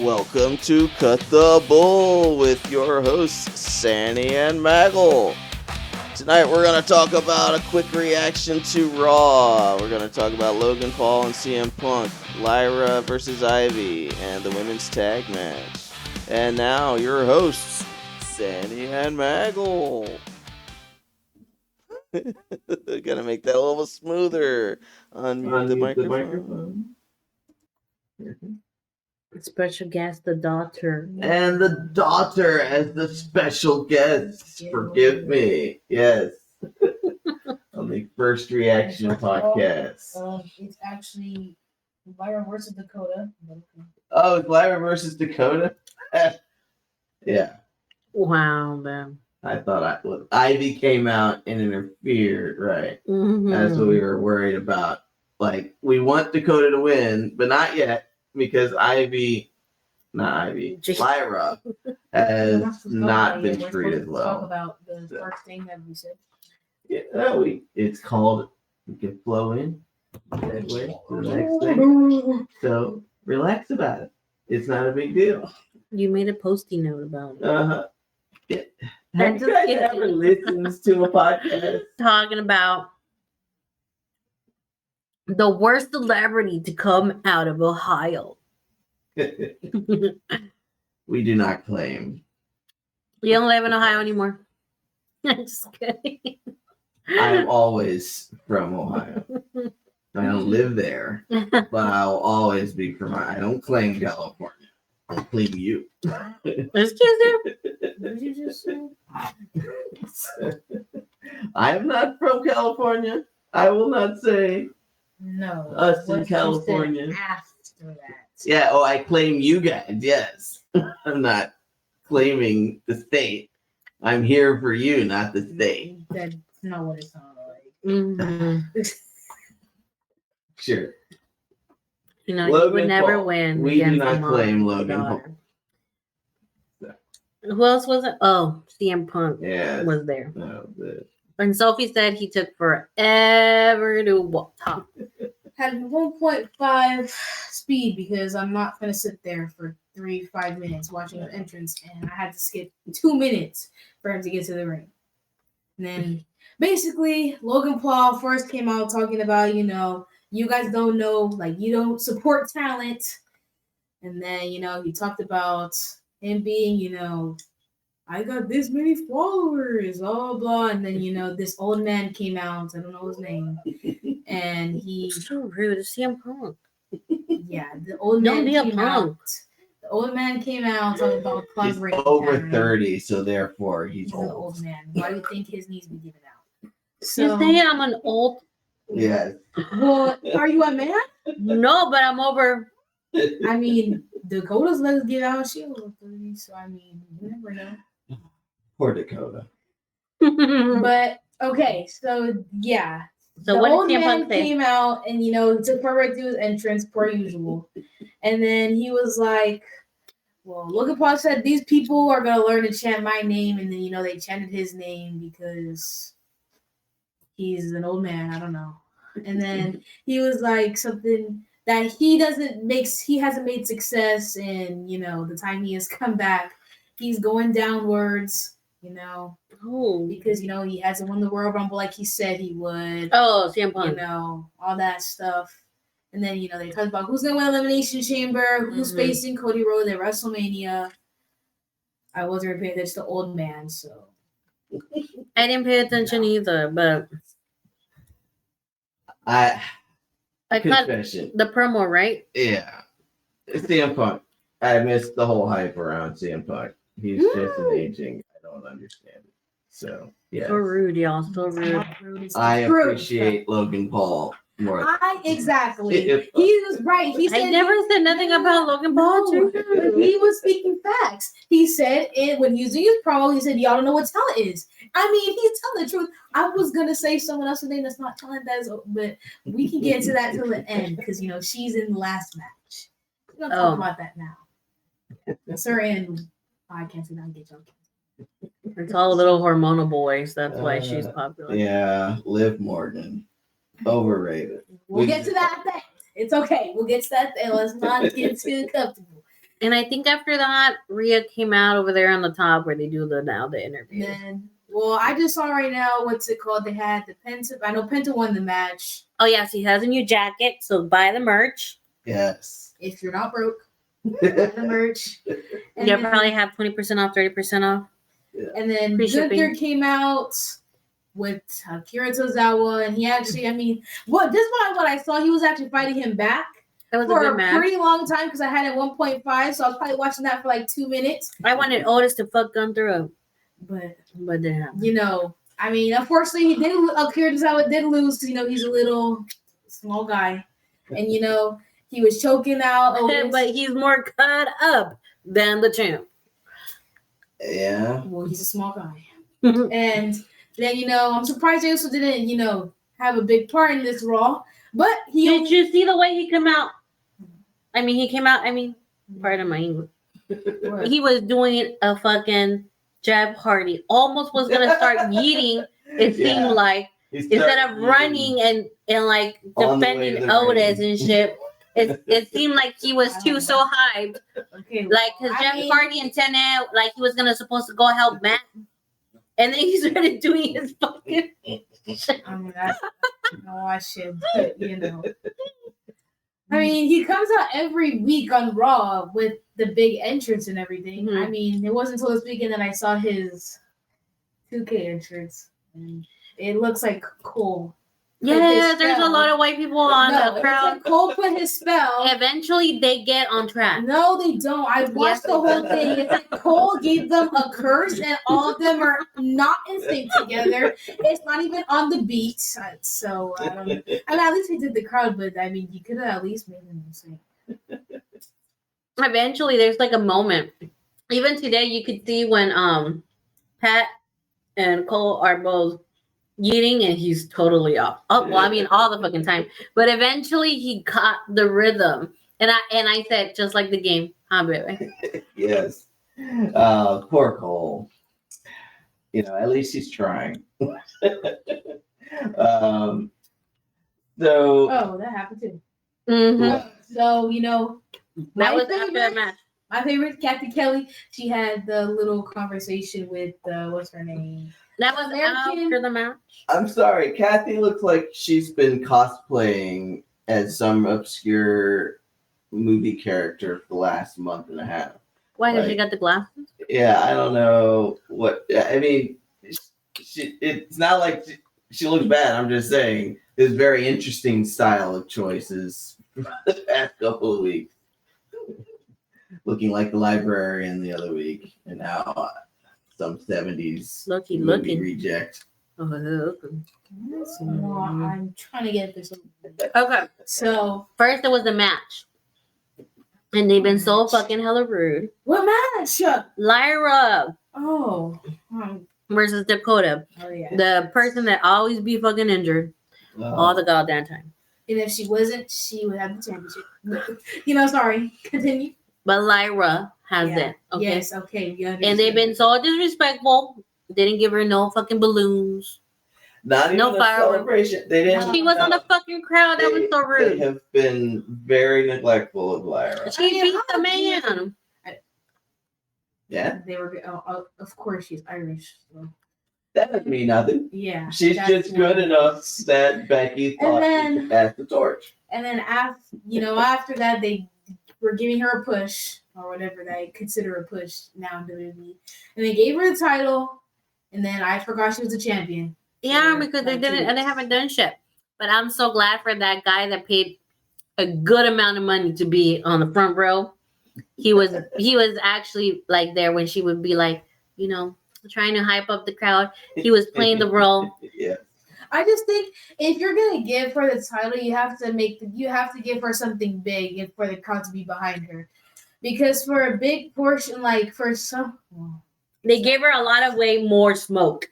Welcome to Cut the Bull with your hosts, Sanny and MAGGLE. Tonight we're going to talk about a quick reaction to Raw. We're going to talk about Logan Paul and CM Punk, Lyra versus Ivy, and the women's tag match. And now your hosts, Sanny and MAGGLE. Gonna make that a little smoother. Unmute the microphone. Special guest, the daughter. And the daughter as the special guest. Forgive me. Yes. On the first reaction podcast. It's actually Lyra versus Dakota. Oh, it's Lyra versus Dakota? Yeah. Wow, man. I thought Ivy came out and interfered, right? Mm-hmm. That's what we were worried about. Like, we want Dakota to win, but not yet, because Lyra has not been treated well. Talk about the first thing that we said. Yeah, it's called, we can flow in, segue to the next thing. So, relax about it. It's not a big deal. You made a posty note about it. Uh-huh. Have you guys ever listened to a podcast? Talking about the worst celebrity to come out of Ohio. We do not claim. You don't live in Ohio anymore. Just kidding. I'm always from Ohio. I don't live there, but I'll always be from Ohio. I don't claim California. I claim you. Excuse you? What did you just say? I'm not from California. I will not say No. us in What you California. said after that. Yeah, I claim you guys, yes. I'm not claiming the state. I'm here for you, not the state. That's not what it sounded like. Mm-hmm. Sure. You know, Logan you would never Paul. win. We do against not Mom claim and Logan Paul. daughter. Who else was it? Oh, CM Punk was there. No, And Sophie said he took forever to talk. Had 1.5 speed because I'm not going to sit there for 5 minutes watching an entrance, and I had to skip 2 minutes for him to get to the ring. And then basically, Logan Paul first came out talking about, you guys don't know, like, you don't support talent. And then, he talked about him being, I got this many followers, blah, blah. And then, this old man came out. I don't know his name. And he... So rude. It's CM Punk. Yeah, the old man came out. The old man came out talking about he's over 30, so therefore he's an old. old man. Why do you think his needs be given out? So, you saying I'm an old... Yes. Well, are you a man? No, but I'm over... I mean, Dakota's legs get out. She over 30, so I mean, you never know. Poor Dakota. But okay, so yeah. So the what old did CM man Punk say? came out and took her right through his entrance per usual. And then he was like, well, Logan Paul said these people are gonna learn to chant my name, and then they chanted his name because he's an old man, I don't know. And then he was like something that he hasn't made success in, the time he has come back. He's going downwards, because, he hasn't won the Royal Rumble like he said he would. Oh, CM Punk. All that stuff. And then, they talked about who's going to win Elimination Chamber, who's facing Cody Rhodes at WrestleMania. I wasn't paying attention to the old man, so. I didn't pay attention either, but I cut confession. the promo, right? Yeah. CM Punk. I missed the whole hype around CM Punk. He's just an aging. I don't understand it. So, yeah. So rude, y'all. So rude. I appreciate Logan Paul more. Exactly. He was right. He said I never said nothing about Logan Paul. He was speaking facts. He said it when he was doing his promo. He said, "Y'all don't know what talent is." I mean, he's telling the truth. I was gonna say someone else's name that's not talent, but we can get into that till the end because she's in the last match. We're gonna talk about that now. That's her and I can't say that. Get y'all. It's all little hormonal boys. That's why she's popular. Yeah, Liv Morgan. Overrated. We'll get to that thing. It's okay. We'll get to that thing. Let's not get too comfortable. And I think after that, Rhea came out over there on the top where they do the interview. Then, well, I just saw right now, what's it called? They had the Penta. I know Penta won the match. Oh, yeah, so he has a new jacket, so buy the merch. Yes. If you're not broke, buy the merch. And You'll then, probably have 20% off, 30% off. and then Free shipping. Gunther came out with Akira Tozawa, and he actually, I mean, what this is what I saw. He was actually fighting him back It was a for good a match. pretty long time because I had it 1.5, so I was probably watching that for like 2 minutes. I wanted Otis to fuck Gunther up, But didn't happen. you know, I mean, unfortunately, he did. Akira Tozawa did lose because he's a little small guy, and he was choking out. But he's more cut up than the champ. Yeah. Well, he's a small guy, and then I'm surprised Jey USO didn't have a big part in this Raw, but Did you see the way he came out? He came out. Pardon my English. He was doing a fucking Jeff Hardy. Almost was gonna start yeeting. It seemed like instead of running and like defending Otis and shit. It seemed like he was so hyped. Okay, Like, because Jeff Hardy and Tena, like, he was supposed to go help Matt. And then he started doing his fucking I mean, I should, but, I mean, he comes out every week on Raw with the big entrance and everything. Mhm. I mean, it wasn't until this weekend that I saw his 2K entrance. And it looks like Cole. Yeah, there's a lot of white people on the It's crowd. like Cole put his spell. Eventually, they get on track. No, they don't. I watched the whole thing. It's like Cole gave them a curse, and all of them are not in sync together. It's not even on the beat. So I don't know. I mean, at least he did the crowd, but I mean, you could have at least made them in sync. Eventually, there's like a moment. Even today, you could see when Pat and Cole are both eating, and he's totally off. Oh, well, all the fucking time. But eventually, he caught the rhythm, and I said, just like the game, huh, baby? Yes. Poor Cole. At least he's trying. So. Oh, that happened too. Mm-hmm. So That was after the match. My favorite, Kathy Kelly. She had the little conversation with what's her name? That was after the match. I'm sorry, Kathy looks like she's been cosplaying as some obscure movie character for the last month and a half. Why? Because she got the glasses? Yeah, I don't know what. I mean, it's not like she looks bad. I'm just saying there's very interesting style of choices for the past couple of weeks. Looking like the librarian the other week, and now some 70s movie reject. Oh, I'm trying to get this. okay. So first, it was the match. And they've been so fucking hella rude. What match? Lyra. Oh. Versus Dakota. Oh, yeah. The person that always be fucking injured all the goddamn time. And if she wasn't, she would have the championship. Sorry. Continue. But Lyra has it. Okay? Yes, okay. And they've been so disrespectful. They didn't give her no fucking balloons. Not even no a celebration. They didn't. She was on the fucking crowd. That was so rude. They have been very neglectful of Lyra. She beat the man. Yeah. They were. Of course, she's Irish. So. That doesn't mean nothing. Yeah. She's just good enough that Becky thought she could pass the torch. And then after that, they were giving her a push or whatever they consider a push now in WWE, and they gave her the title. And then I forgot she was a champion. Yeah, because they didn't, and they haven't done shit. But I'm so glad for that guy that paid a good amount of money to be on the front row. He was actually like there when she would be like, trying to hype up the crowd. He was playing the role. Yeah. I just think if you're gonna give her the title, you have to give her something big and for the crowd to be behind her. Because for a big portion, like for some, they gave her a lot of way more smoke.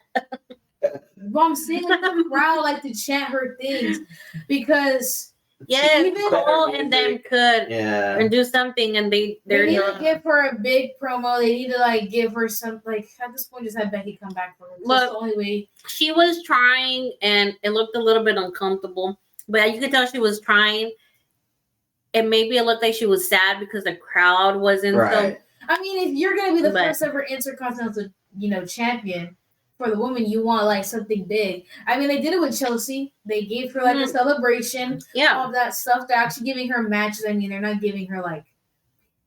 But I'm saying the crowd like to chant her things because Cole and them could and do something, and they need to give her a big promo. They need to give her some at this point just have Becky come back for her. That's the only way. She was trying, and it looked a little bit uncomfortable, but you could tell she was trying. and maybe it looked like she was sad because the crowd wasn't Right. I mean, if you're gonna be the But- first ever intercontinental, champion for the woman, you want like something big. I mean, they did it with Chelsea. They gave her like a celebration, yeah. all that stuff. They're actually giving her matches. I mean, they're not giving her like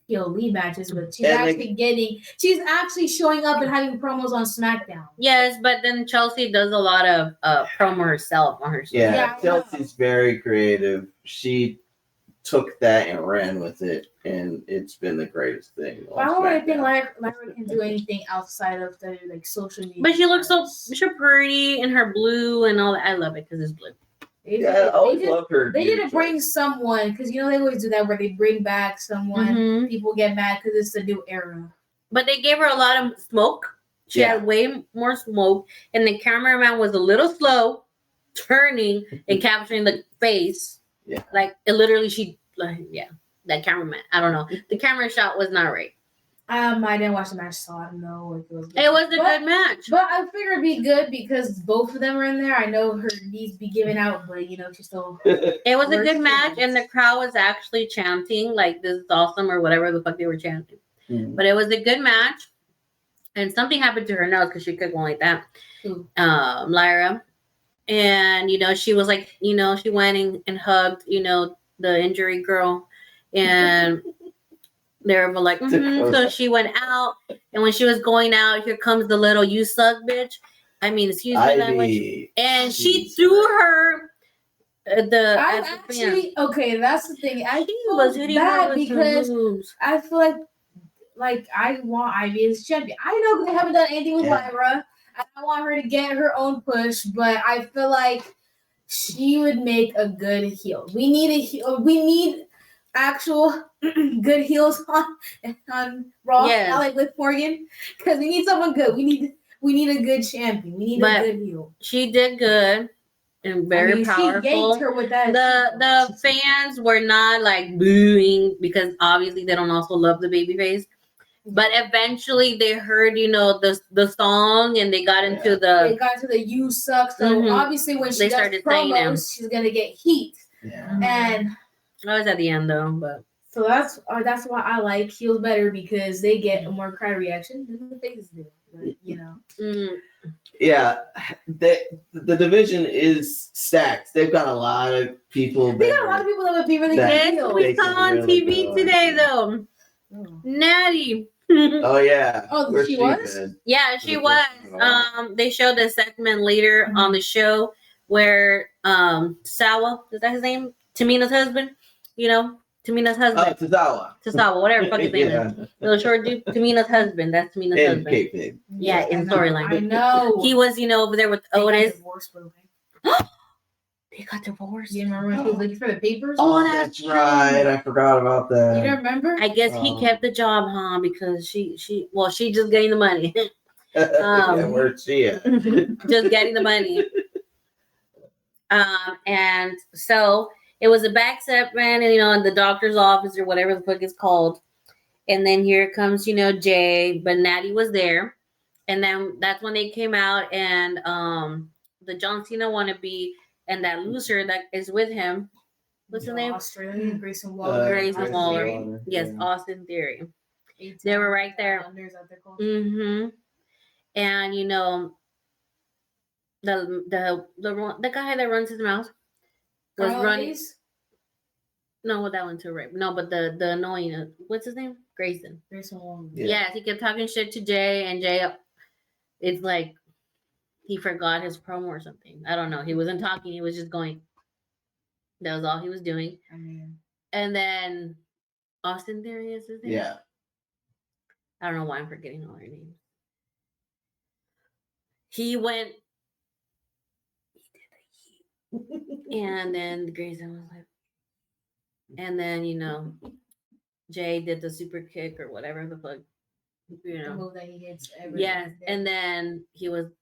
lead matches, but she's she's actually showing up and having promos on SmackDown. Yes, but then Chelsea does a lot of promo herself on her. Yeah, Yeah, I Chelsea's very creative. She took that and ran with it, and it's been the greatest thing. But I don't really think Lyra can do anything outside of the like social media. But she looks so pretty in her blue and all that. I love it because it's blue. Yeah, I always love her. They didn't bring someone because they always do that where they bring back someone. Mhm. People get mad because it's a new era. But they gave her a lot of smoke. She had way more smoke, and the cameraman was a little slow turning and capturing the face. Yeah, like it literally. That cameraman. I don't know. The camera shot was not right. I didn't watch the match, so I don't know if it was. It was a good match. But I figured it'd be good because both of them are in there. I know her needs be given out, but she's still. It was a good match, and the crowd was actually chanting like "This is awesome" or whatever the fuck they were chanting. But it was a good match, and something happened to her nose because she kept going like that. Lyra, and she was like, she went and hugged, the injury girl, and they were like, so she went out, and when she was going out, here comes the little "you suck" bitch. I mean, excuse me, language. And she threw her. Okay, that's the thing. I was feel bad because I feel like I want Ivy as champion. I know they haven't done anything with Lyra. I want her to get her own push, but I feel like she would make a good heel. We need a heel. We need actual good heels on Raw. Not like Liv Morgan, because we need someone good. We need a good champion. We need a good heel. She did good. And very powerful. She yanked her with that. The fans were not like booing because obviously they don't also love the babyface. But eventually they heard, the song, and they got into the "You Suck." So obviously when she does promos, she's gonna get heat. Yeah. And I was at the end though, but so that's why I like heels better because they get a more crowd reaction than the faces do. But, Yeah, the division is stacked. They've got a lot of people. They got a lot of people that would be really good. We saw on TV today though. Natty. Oh yeah. Oh, she was? Yeah, she was. They showed a segment later on the show where Sawa, is that his name? Tamina's husband. Tamina's husband. Tazawa, whatever fuck his name is. Little short dude. Tamina's husband. That's Tamina's husband. Kayfabe. Yeah, in storyline. I know. He was, over there with Otis. They got divorced. You remember when he was looking for the papers? Oh, that's right. I forgot about that. You don't remember? I guess he kept the job, huh? Because she just getting the money. Where's she at? Just getting the money. And so it was a back segment, and in the doctor's office or whatever the fuck it's called. And then here comes, Jay, but Natty was there. And then that's when they came out, and the John Cena wannabe and that loser that is with him. What's his name? Australian Grayson Waller. Grayson Waller. Yes, yeah. Austin Theory. They were right there. Mm-hmm. And the guy that runs his mouth was running. No, that one too, right? No, but the annoying. What's his name? Grayson Waller. Yeah. Yes, he kept talking shit to Jay, and Jay, it's like he forgot his promo or something. I don't know. He wasn't talking. He was just going. That was all he was doing. And then Austin Theory is his name. Yeah. I don't know why I'm forgetting all their names. He went. And then Grayson was like. And then, Jay did the super kick or whatever the fuck. The move that he hits every Yes. And then he was,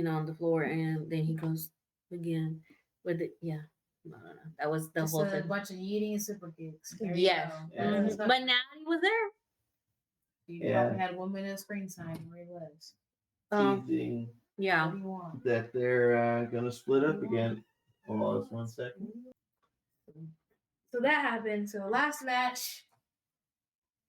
on the floor, and then he goes again with it. Yeah. No. That was the whole thing. A bunch of yeeting and super kicks. Yes. Mm-hmm. But now he was there. You probably had 1 minute of screen time where he was. Teasing. Yeah. What do you want? That they're gonna split up again. Hold on, 1 second. So that happened. So last match,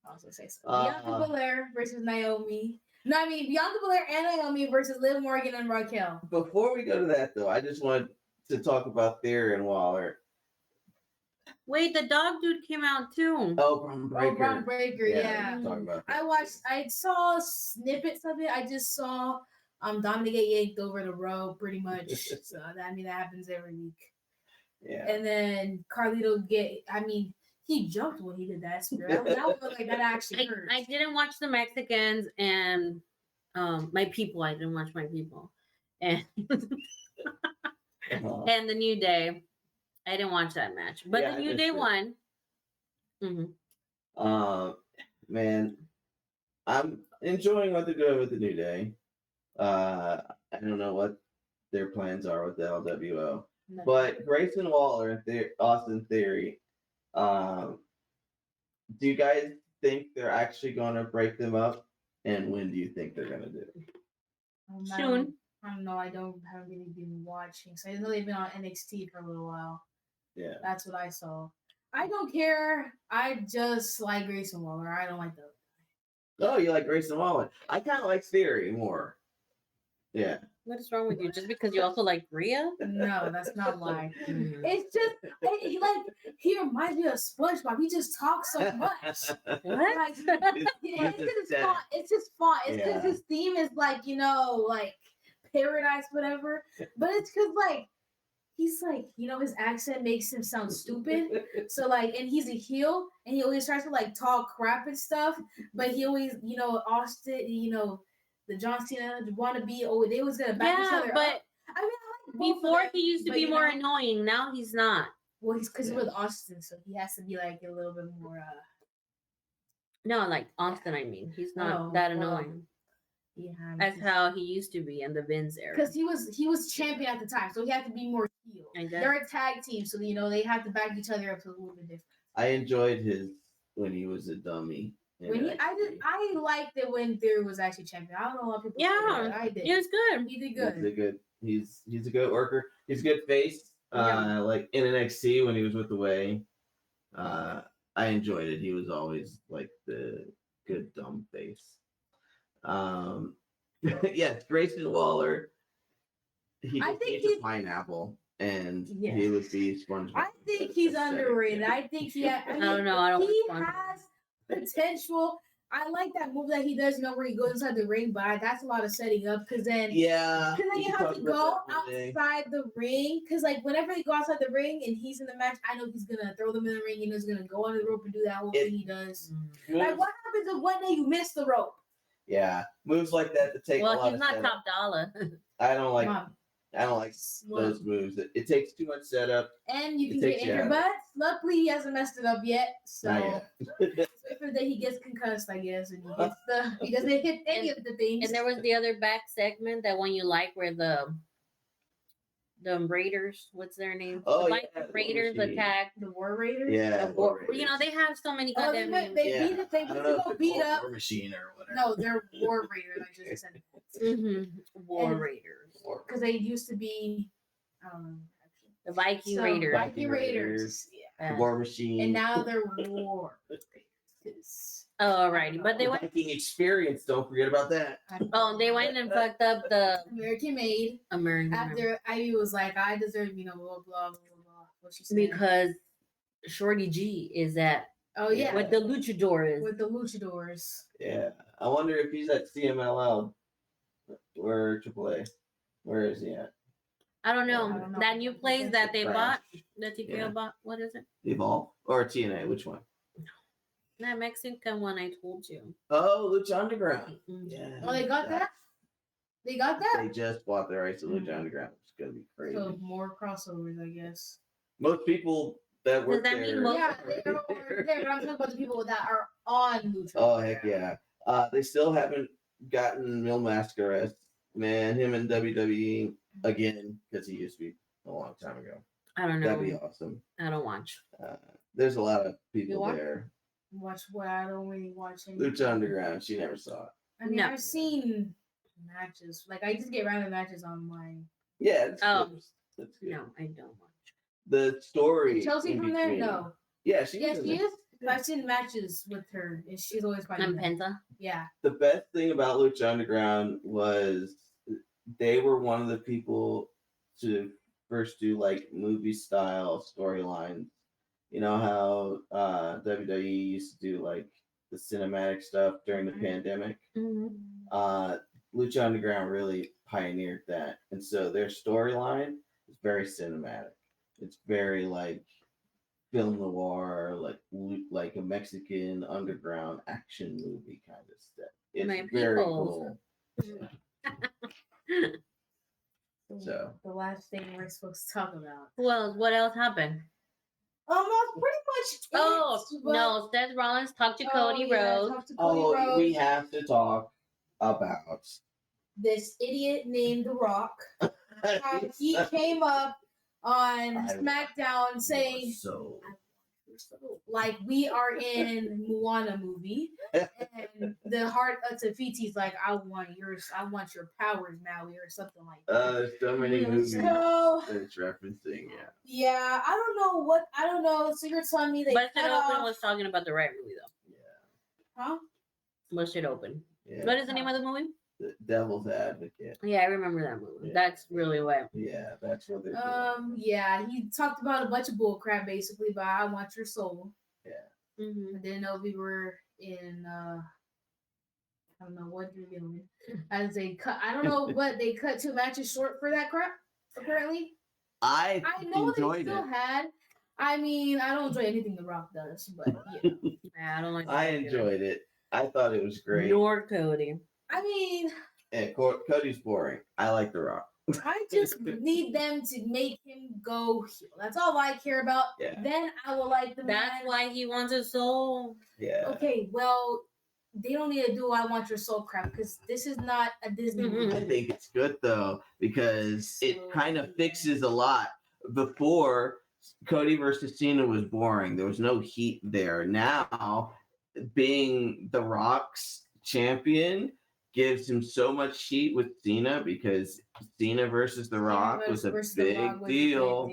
I was gonna say so. Bianca Belair versus Naomi. No, I mean Bianca Belair and Naomi versus Liv Morgan and Raquel. Before we go to that, though, I just want to talk about Theory and Waller. Wait, the dog dude came out too. Oh, Braun Breaker. Oh, Braun Breaker, yeah. Talk about that. I saw snippets of it. I just saw Dominic get yanked over the rope pretty much. So that happens every week. Yeah. And then Carlito he jumped when he did that spear. That looked like that actually hurt. I didn't watch the Mexicans and my people. I didn't watch my people. And and the New Day. I didn't watch that match. But the New Day won. Mm-hmm. Man, I'm enjoying what they're doing with the New Day. I don't know what their plans are with the LWO. No. But Grayson Waller and Austin Theory, do you guys think they're actually going to break them up? And when do you think they're going to do it? Soon. I don't know. I haven't really been watching. So I know they've been on NXT for a little while. Yeah. That's what I saw. I don't care. I just like Grayson Waller. I don't like the other guy. Oh, you like Grayson Waller? I kind of like Theory more. Yeah. What is wrong with you? Just because you also like Rhea? No, that's not why. It's just he reminds me of SpongeBob. He just talks so much. What? Like, it's just fun. It's because his theme is like paradise, whatever. But it's because he's his accent makes him sound stupid. So and he's a heel, and he always tries to talk crap and stuff. But he always, Austin, the John Cena wannabe. Oh, they was gonna back each other up. Before he used to be more annoying. Now he's not. Well, he's because he's with Austin, so he has to be a little bit more. No, like Austin. I mean, he's not that annoying. Yeah, that's how he used to be in the Vince era. Because he was champion at the time, so he had to be more heel. They're a tag team, so they have to back each other up to a little bit different. I enjoyed his when he was a dummy. I liked it when Theory was actually champion. I don't know a lot of people. Yeah, I did. He was good. He did good. He's a good worker. He's a good face. Like in NXT when he was with the Way, I enjoyed it. He was always the good dumb face. Yes, Grayson Waller. I think he's a pineapple, and he would be SpongeBob. I think he's underrated. I think he. I don't know. He has potential. I like that move that he does, where he goes inside the ring, but that's a lot of setting up because then you have to go outside the ring because whenever he goes outside the ring and he's in the match, I know he's gonna throw them in the ring and he's gonna go on the rope and do that whole thing he does. What happens if one day you miss the rope? Yeah, moves like that to take. Well, he's not top dollar. I don't like those moves. It takes too much setup, and you can get injured. But luckily, he hasn't messed it up yet. So wait for the day he gets concussed, I guess, and he doesn't hit any of the things. And there was the other back segment, that one you like, where the Raiders, what's their name? Oh, the Raiders attack the War Raiders. Yeah, Raiders. They have so many goddamn names. They beat up War Machine or whatever. No, they're War Raiders. I just said that. War Raiders. Because they used to be, I don't know. The Viking Raiders. Viking Raiders. Yeah. War Machine. And now they're War Raiders. Oh, alrighty. But they went. Viking Experience, don't forget about that. Oh, they went and fucked up the American Made. After Ivy was like, I deserve, blah, blah, blah, blah. What she said. Because Shorty G is at. Oh, yeah. With the luchadors. With the luchadors. Yeah. I wonder if he's at CMLL or AAA. Where is he at? I don't know. That new place that they bought, that TKO bought, what is it? Evolve or TNA? Which one? That Mexican one I told you. Oh, Lucha Underground. Mm-hmm. Yeah. Oh, they got that? They got that? They just bought the rights to Lucha Underground. It's going to be crazy. So more crossovers, I guess. Most people that work there. Yeah, they're over there, but I'm talking about the people that are on Lucha. Oh, heck yeah. They still haven't gotten Mil Mascaras. Man, him in WWE again, because he used to be a long time ago. I don't know. That'd be awesome. I don't watch. There's a lot of people there. Watch what? I don't really watch any. Lucha Underground. She never saw it. I mean, I've seen matches. I just get random matches on my. Yeah. That's good. No, I don't watch. The story. Chelsea from there? No. Yeah, she Yeah, was in she there. is. I've seen matches with her, and she's always fighting. And them. Penta. Yeah. The best thing about Lucha Underground was they were one of the people to first do like movie style storylines. You know how WWE used to do like the cinematic stuff during the pandemic? Mm-hmm. Lucha Underground really pioneered that. And so their storyline is very cinematic. It's very like film noir, like a Mexican underground action movie kind of stuff. It's My very peoples. cool. So the last thing we're supposed to talk about. Well, what else happened? That's pretty much it. Oh, but- no. Seth Rollins talked to Cody Rhodes. talked to Cody Rhodes. we have to talk about This idiot named The Rock. He came up on SmackDown saying, so like, we are in Moana movie, and the heart of Tafiti's like, I want your powers, Maui, or something like that. so many movies So that it's referencing. yeah, I don't know. So you're telling me they Busted cut Open off? was talking about the right movie, though. Huh? Busted Open. Yeah. What is the name of the movie? The Devil's Advocate. Yeah, I remember that movie. Yeah. That's really what. Yeah, that's what they're doing. Yeah, he talked about a bunch of bullcrap basically, but I want your soul. Yeah. Mm-hmm. I didn't know we were in I don't know what you're doing. As they cut, I don't know, but they cut 2 matches short for that crap. Apparently, I know they enjoyed still it. had. I mean, I don't enjoy anything The Rock does, but Yeah, I don't like. I that either. enjoyed it. I thought it was great. Nor Cody. I mean, And Cody's boring. I like The Rock. I just need them to make him go heel. That's all I care about. Yeah. Then I will like the That's man. why he wants a soul. Yeah. Okay, well, they don't need to do I want your soul crap because this is not a Disney movie. I think it's good though because it kind of fixes a lot. Before, Cody versus Cena was boring. There was no heat there. Now, being The Rock's champion gives him so much heat with Cena because Cena versus The Rock was a big deal.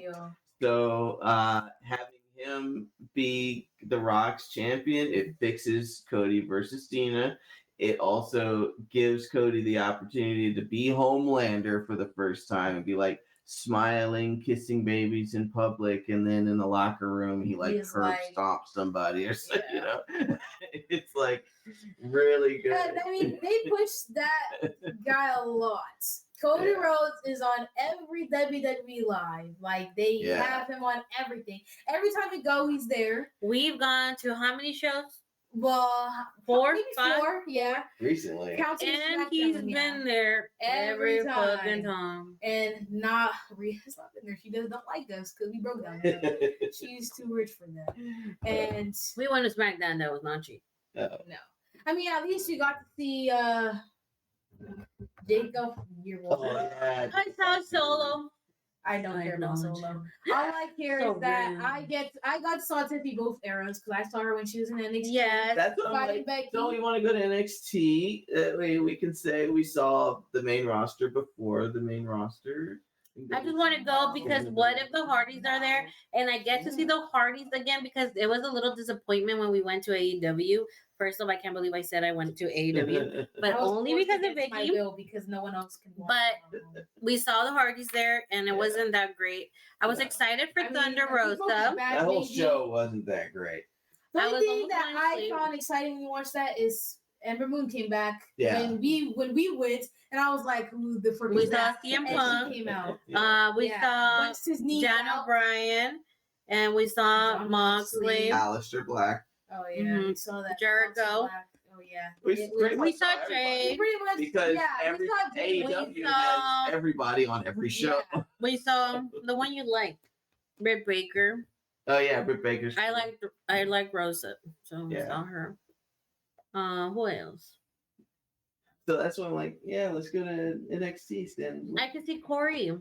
So having him be The Rock's champion, it fixes Cody versus Cena. It also gives Cody the opportunity to be Homelander for the first time and be like smiling, kissing babies in public, and then in the locker room he like curb stomps somebody or something. You know, it's like really good. Yeah, I mean, they push that guy a lot. Cody Rhodes is on every WWE live. Like they have him on everything. Every time we go, he's there. We've gone to how many shows? Well, 4, maybe 5? 4, yeah. Recently. And he's been there every fucking time. And Rhea's not been there. She don't like us because we broke down. She's too rich for that. And we went to SmackDown. That was not cheap. No. I mean, at least you got to see Jacob. I saw Solo. I don't care about Solo. All I care is that I got to saw Tiffy both eras because I saw her when she was in NXT. Yeah, that's what I'm like. Don't we want to go to NXT? That way we can say we saw the main roster before the main roster. I just want to go because what if the Hardys are there and I get to see the Hardys again because it was a little disappointment when we went to AEW. First of all, I can't believe I said I went to AEW, but only because of Vicky. Because no one else can. But we saw the Hardys there and it wasn't that great. I was excited for Thunder Rosa. That whole show wasn't that great. The only thing that I found exciting when we watched that is Ember Moon came back. Yeah. When we went, and I was like, "Who the frick we is that?" saw CM And Punk. she came out. We saw Punched his knee John out. O'Brien, and we saw John Moxley. Aleister Black. Oh yeah, we saw that. Jericho. Oh yeah. We saw Jade. Pretty much because we saw Jade. AEW has everybody on every show. Yeah. We saw the one you liked, Britt Baker. Oh yeah, Britt Baker's. I like Rosa, so Yeah. I saw her. Who else? So that's why I'm like, yeah, let's go to NXT then. I could see Corey.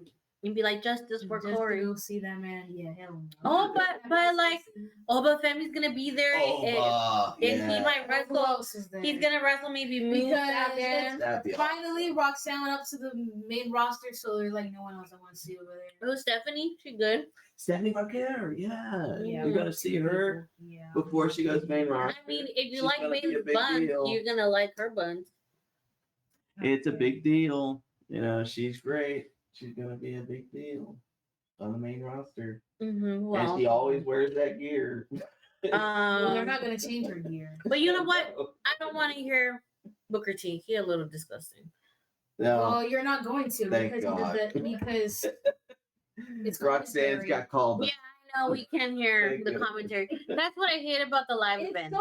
and be like justice for Just Corey. to go see that man, yeah, hell no. Oh, but like, Oba Femi's gonna be there, and he might Who wrestle. else is there? He's gonna wrestle maybe Moose Because out there. That'd be finally Roxanne went up to the main roster, so there's like no one else I want to see over there. Oh, Stephanie, she good. Stephanie Valkyria, yeah. Yeah. You're gonna see her Yeah. before she goes main roster. I mean, if you She's like gonna be a Bailey's big buns, deal. you're gonna like her buns. It's a big deal. You know, she's great. She's gonna be a big deal on the main roster. Mm-hmm. Well, And she always wears that gear. Well, they're not gonna change her gear. But you know what? I don't want to hear Booker T. He a little disgusting. No, Well, you're not going to Thank because God. because it's Roxanne's got called. Yeah, I know we can hear Thank the you. commentary. That's what I hate about the live It's event. so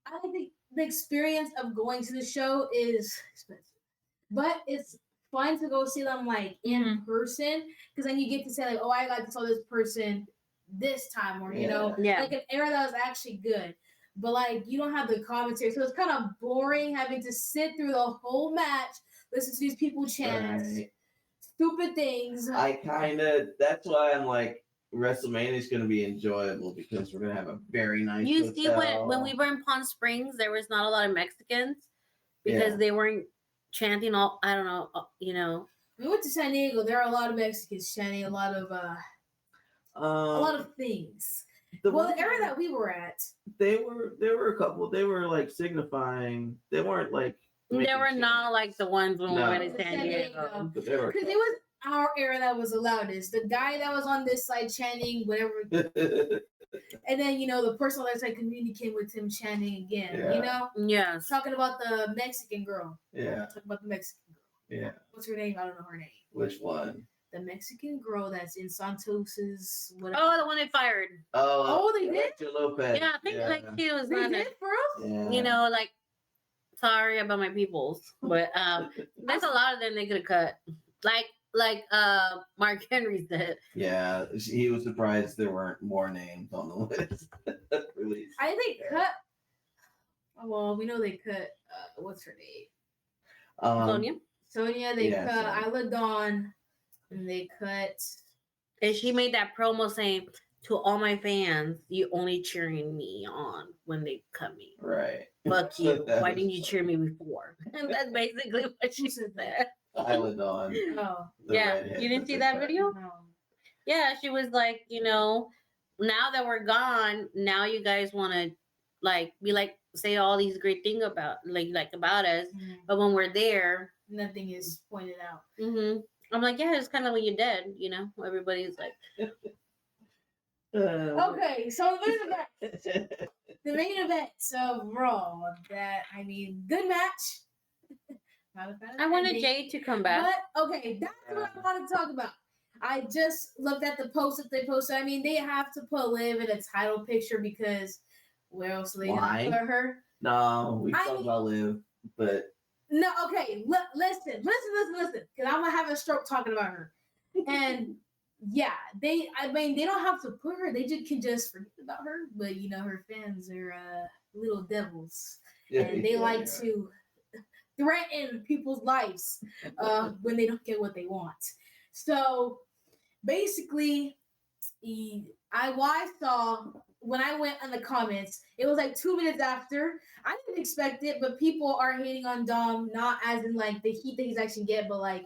I think the experience of going to the show is expensive, but it's fun to go see them like in person because then you get to say like, oh, I like to saw this person this time, or you know, Yeah. like an era that was actually good. But like you don't have the commentary, so it's kind of boring having to sit through the whole match, listen to these people chant Right. stupid things. That's why I'm like, WrestleMania is going to be enjoyable because we're going to have a very nice You hotel. see, when we were in Palm Springs, there was not a lot of Mexicans because Yeah. they weren't chanting all. I don't know, you know. We went to San Diego. There are a lot of Mexicans chanting a lot of things. The era that we were at, there were a couple. They were like signifying. They weren't like. They were not like the ones when we went to San San Diego. Diego. But they were. because it was our era that was the loudest. The guy that was on this side chanting whatever, and then you know the person on the other side communicating with him chanting again. Yeah. You know, Yes. talking about the Mexican girl. Yeah. Talking about the Mexican girl. Yeah. What's her name? I don't know her name. Which one? The Mexican girl that's in Santos's whatever. Oh, the one they fired. Oh, they did? Electra Lopez. Yeah, I think like she was They not. did for us? Yeah. You know, like sorry about my peoples, but there's a lot of them they could have cut. Like Mark Henry said. Yeah, he was surprised there weren't more names on the list. Release. I think they cut. Well, we know they cut. What's her name? Sonia. They yeah, cut Sonya. Isla Dawn, and they cut. And she made that promo saying, "To all my fans, you only cheering me on when they cut me. Right. Fuck you. Why didn't you cheer me before?" And that's basically what she Who said said. Isla Dawn. Oh the Yeah, redhead you didn't see they that cut. video? no. Yeah, she was like, you know, now that we're gone, now you guys want to like be like say all these great things about about us, Mhm. but when we're there, Nothing is pointed out. I'm like, yeah, it's kind of when you're dead, you know. Everybody's like, Okay, so the main event of Raw. Good match. Not a fan of I wanted ending. Jay to come back. But okay, that's what I want to talk about. I just looked at the post that they posted. I mean, they have to put Liv in a title picture because where else are they Why? gonna put her? No, we talked about Liv, but No, okay. Listen, because I'm gonna have a stroke talking about her. And yeah, they don't have to put her. They can just forget about her. But you know, her fans are little devils, and they like to threaten people's lives when they don't get what they want. So basically, I saw when I went on the comments, it was like 2 minutes after. I didn't expect it, but people are hating on Dom, not as in like the heat that he's actually get, but like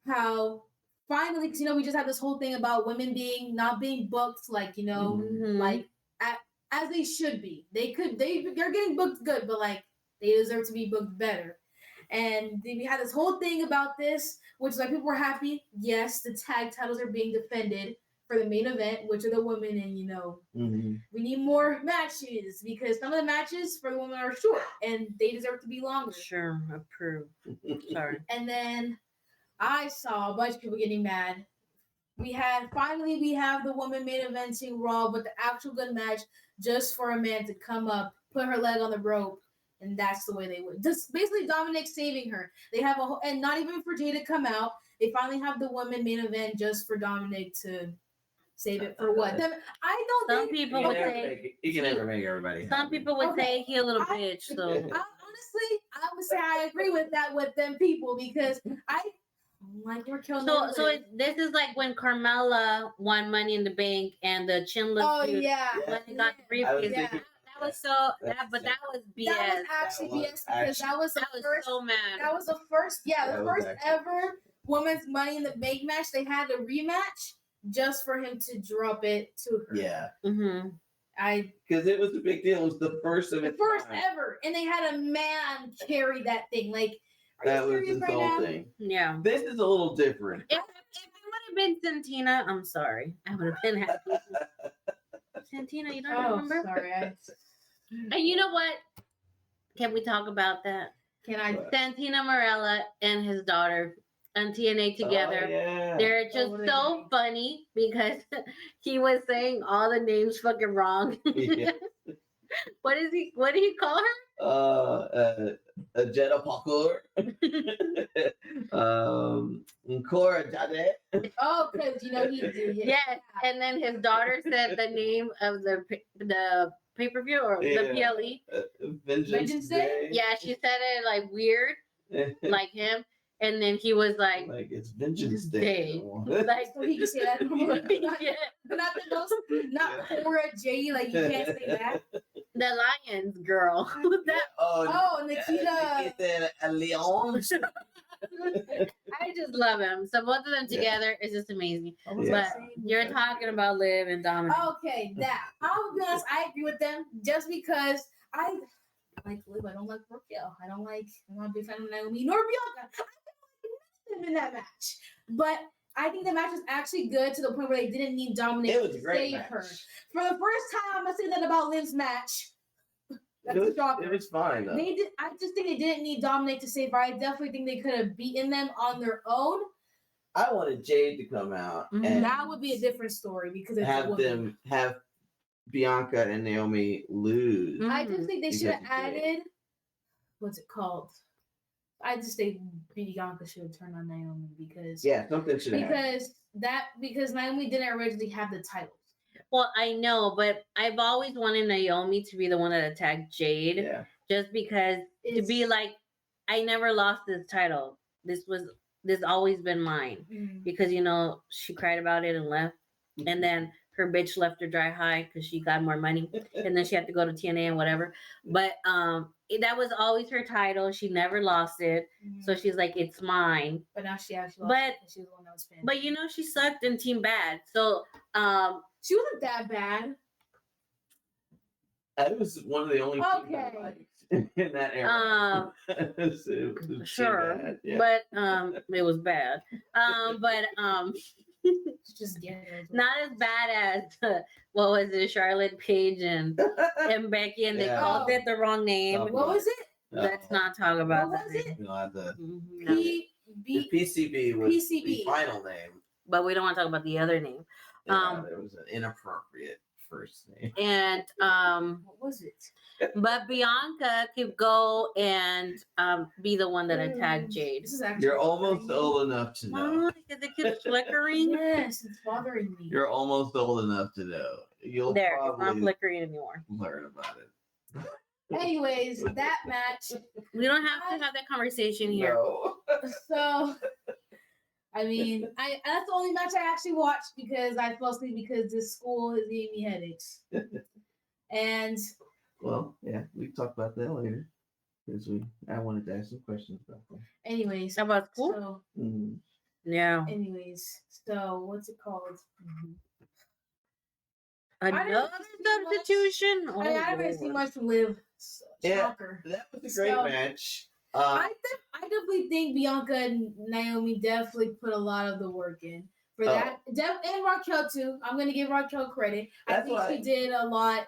how finally, because you know, we just had this whole thing about women not being booked, like, you know, like as they should be. They're getting booked good, but like they deserve to be booked better. And we had this whole thing about this, which is like people were happy. Yes, the tag titles are being defended for the main event, which are the women, and you know, we need more matches because some of the matches for the women are short and they deserve to be longer. Sure, approve. Sorry. And then I saw a bunch of people getting mad. We have the woman main eventing Raw, but the actual good match just for a man to come up, put her leg on the rope, and that's the way they would. Just basically Dominic saving her. They have and not even for Jay to come out. They finally have the woman main event just for Dominic to save it for what? Some people would say he can never make everybody. Some people would say he a little bitch. So Honestly, I would say I agree with that with them people because I don't like Raquel. This is like when Carmella won Money in the Bank and the chinless Oh dude yeah. when they got the I was briefcase. thinking- That was so. But that was BS. That was actually BS because that was the I was first. so mad. That was the first. Yeah, That the was first actually- ever women's Money in the Bank match. They had a rematch just for him to drop it to her. Yeah, because it was a big deal. It was the first of The its first kind. ever, and they had a man carry that thing. Like, are That you was serious right now? insulting. Yeah. This is a little different. If it would have been Santina, I'm sorry. I would have been happy. Santina, you don't Oh, remember? sorry. And you know what? Can we talk about that? Can I? What? Santina Morella and his daughter on TNA together. Oh, yeah. They're just what are so they? funny because he was saying all the names fucking wrong. Yeah. What did he call her? A Jetta Parkour. Cora Jade. Oh, because he did. Yes. And then his daughter said the name of the pay-per-view or the PLE. Vengeance Day. Yeah, she said it like weird, like him. And then he was like, it's Vengeance Day. like, So he can say that. yeah, Not the most, not Cora J. Like you can't say that. the Lions girl. Who's that? Oh, Nikita. Leon. I just love him. So both of them together is just amazing. Yeah. But you're talking about Liv and Dominic. Okay, that I'll be honest. I agree with them just because I like Liv. I don't like Raquel. I'm not a big fan of Naomi nor Bianca. I don't like them in that match, but I think the match was actually good to the point where they didn't need Dominic It was to a great save match. her. For the first time, I'm gonna say that about Liv's match. That's It a shocker. was fine though. They did. I just think they didn't need Dominic to save her. I definitely think they could have beaten them on their own. I wanted Jade to come out Mhm. and That would be a different story because it's a have woman. have Bianca and Naomi lose. Mhm. I just think they should have Because you added. What's it called? I just think Bianca should have turned on Naomi because Something should happen. because Naomi didn't originally have the titles. Well, I know, but I've always wanted Naomi to be the one that attacked Jade, Yeah. just because to be like, I never lost this title. This always been mine because she cried about it and left, and then her bitch left her dry high because she got more money, and then she had to go to TNA and whatever. But that was always her title. She never lost it, so she's like, it's mine. But now she actually lost it because she was the one that was pinned. But she sucked in Team Bad, so she wasn't that bad. That was one of the only teams Okay. I liked in that era. It was sure, bad, yeah. but it was bad. But Just get it. not as bad as what was it, Charlotte Paige and Becky, and they Yeah. called it the wrong name. Oh, What was it? Let's not talk about What was that. it? You know, the PCB. PCB was PCB. the final name. But we don't want to talk about the other name. It was an inappropriate first name. And What was it? but Bianca could go and be the one that attacked Jade. This is actually You're almost bothering me. old enough to know. Why? Because it keeps flickering. Yes, it's bothering me. You're almost old enough to know. You'll There, it's not probably flickering anymore. learn about it. Anyways, that match. We don't have to have that conversation here. No. So, I mean, that's the only match I actually watched because I fell asleep because this school is giving me headaches. And Well, yeah, we can talk about that later. Because I wanted to ask some questions about that. anyways, About school? so Mhm. Yeah. what's it called? Another substitution? Oh, I haven't Lord. seen much from Liv. Yeah. Shocker. That was a great So, match. I definitely think Bianca and Naomi definitely put a lot of the work in for that. And Raquel too. I'm gonna give Raquel credit. I That's think why- she did a lot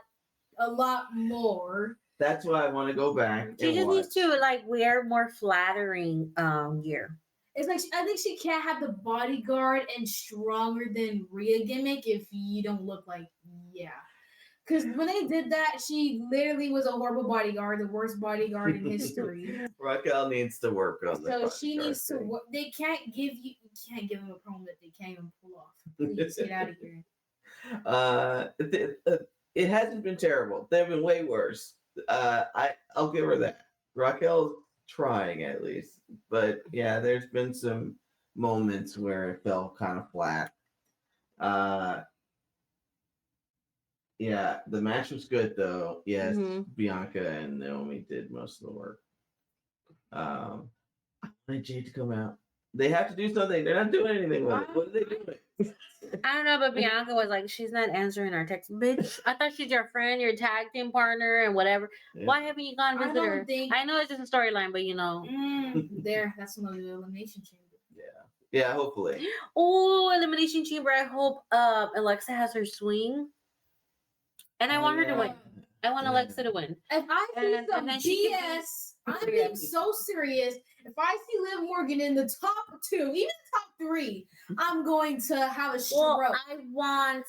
more. That's why I want to go back She and just watch. needs to wear more flattering gear. It's like I think she can't have the bodyguard and stronger than Rhea gimmick if you don't look like Because when they did that, she literally was a horrible bodyguard, the worst bodyguard in history. Raquel needs to work on the So she bodyguard needs to thing. work. You can't give them a promo that they can't even pull off. Please get out of here. It hasn't been terrible. They've been way worse. I'll give her that. Raquel's trying at least, but yeah, there's been some moments where it fell kind of flat. Yeah, the match was good though. Yes, Bianca and Naomi did most of the work. I wanted Jade to come out. They have to do something. They're not doing anything with it. What are they doing? I don't know, but Bianca was like, she's not answering our text. Bitch, I thought she's your friend, your tag team partner, and whatever. Yeah. Why haven't you gone visit her? I know it's just a storyline, but you know. That's another elimination chamber. Yeah, hopefully. Oh, elimination chamber. I hope Alexa has her swing. And I want her to win. I want Alexa to win. If I see some BS, I'm being so serious. If I see Liv Morgan in the top 2, even the top 3, I'm going to have a stroke. Well, I want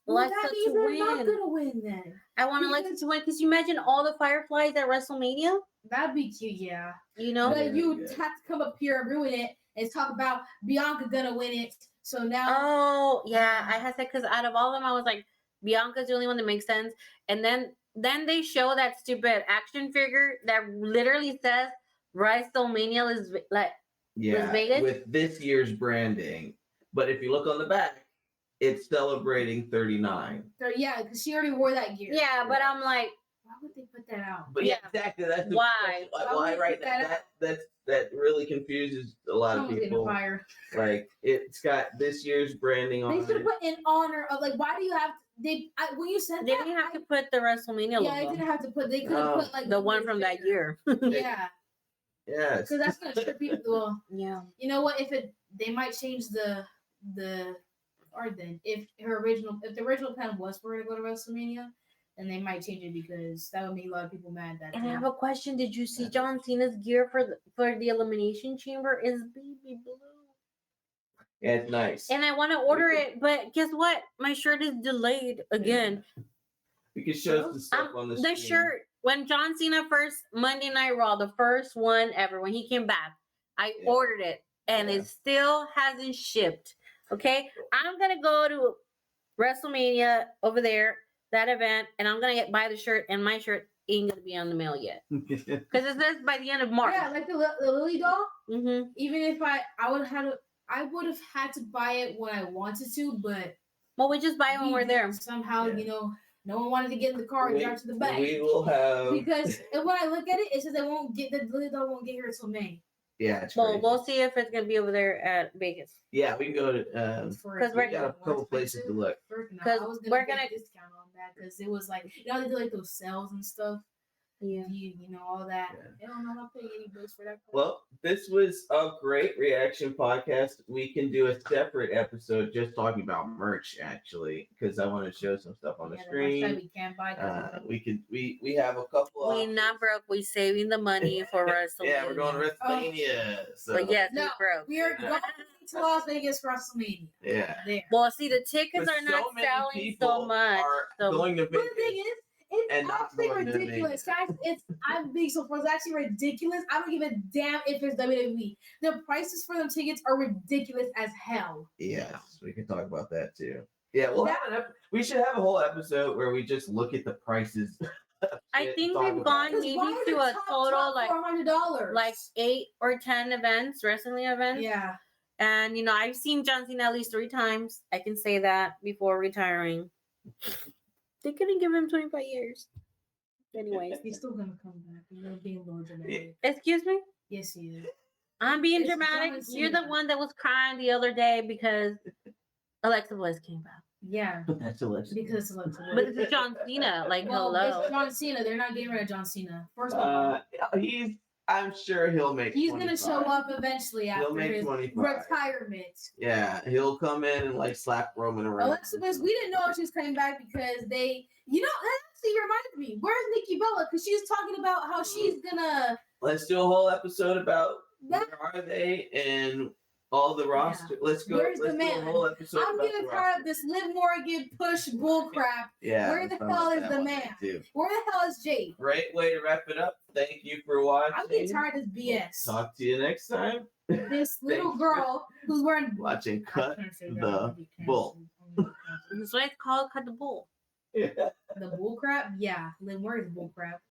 Alexa to win. Not gonna win then. I want Alexa to win because you imagine all the Fireflies at WrestleMania. That'd be cute, yeah. You know, but you have to come up here and ruin it and talk about Bianca gonna win it. So now, oh yeah, I had said because out of all of them, I was like, Bianca's the only one that makes sense. And then they show that stupid action figure that literally says WrestleMania is like Las Vegas with this year's branding. But if you look on the back, it's celebrating 39. So yeah, because she already wore that gear. Yeah, but I'm like, why would they put that out? But yeah, exactly. That's why. Why right? That really confuses a lot of people. Like it's got this year's branding on it. They should put in honor of like. Why do you have? When you said they didn't have to put the WrestleMania logo. Yeah, they didn't have to put. They could have put like the one from that year. Yeah. Yeah. Because that's gonna trip people. Well, yeah. You know what? They might change the or then if the original plan was for her to go to WrestleMania, then they might change it because that would make a lot of people mad. That. And I have a question. Did you see John Cena's gear for the Elimination Chamber is baby blue? Yeah, it's nice. And I want to order it, but guess what? My shirt is delayed again. Yeah. We can show the stuff on the screen. The shirt, when John Cena first Monday Night Raw, the first one ever, when he came back, I ordered it, and it still hasn't shipped. Okay? I'm going to go to WrestleMania over there, that event, and I'm going to buy the shirt, and my shirt ain't going to be on the mail yet. Because it says by the end of March. Yeah, like the Lily doll. Mm-hmm. Even if I would have had to buy it when I wanted to, but we just buy it when we're there. Somehow, no one wanted to get in the car and drive to the back. We will have because when I look at it, it says the Lily doll won't get here until May. Yeah, it's well, we'll see if it's gonna be over there at Vegas. Yeah, we can go to because we got a couple places to look. Because we're gonna get a discount on that because it was like they do like those sales and stuff. Yeah, all that. Yeah. I'm not paying any bills for that. Well, this was a great reaction podcast. We can do a separate episode just talking about merch, actually, because I want to show some stuff on the screen. We can't buy. We have a couple. We not broke. We saving the money for WrestleMania. Yeah, we're going to WrestleMania. So. But yes, no, we broke. We are going to Las Vegas for WrestleMania. Yeah. There. Well, see, the tickets are not selling so much. Going to Vegas. But the thing is. It's actually ridiculous, guys. I'm being so far. It's actually ridiculous. I don't give a damn if it's WWE. The prices for them tickets are ridiculous as hell. Yes, we can talk about that too. Yeah, we should have a whole episode where we just look at the prices. I think we've gone maybe to a total like $400, like 8 or 10 events, wrestling events. Yeah, and I've seen John Cena at least 3 times. I can say that before retiring. They couldn't give him 25 years. Anyways. He's still going to come back. You're being a little dramatic. Excuse me? Yes, he is. I'm being dramatic. You're the one that was crying the other day because Alexa Bliss came back. Yeah. But that's Alexa. Because Alexa Bliss. But it's John Cena. Like, hello. It's John Cena. They're not getting rid of John Cena. First of all. I'm sure he'll make He's going to show up eventually after his 25. retirement. Yeah, he'll come in and slap Roman around. Alexa Bliss, we didn't know she was coming back because that actually reminded me. Where's Nikki Bella? Because she's talking about how she's going to... Let's do a whole episode about where are they and all the roster. Yeah. Let's go. Where's let's the do man? A whole episode I'm getting tired of this Liv Morgan push bullcrap. Yeah. Where the hell is the man? Where the hell is Jade? Great way to wrap it up. Thank you for watching. I'm getting tired of this BS. Talk to you next time. This little girl who's wearing watching Cut the Bull. That's what it's called, Cut the Bull. Yeah. The bull crap? Yeah. Liv Morgan's bull crap.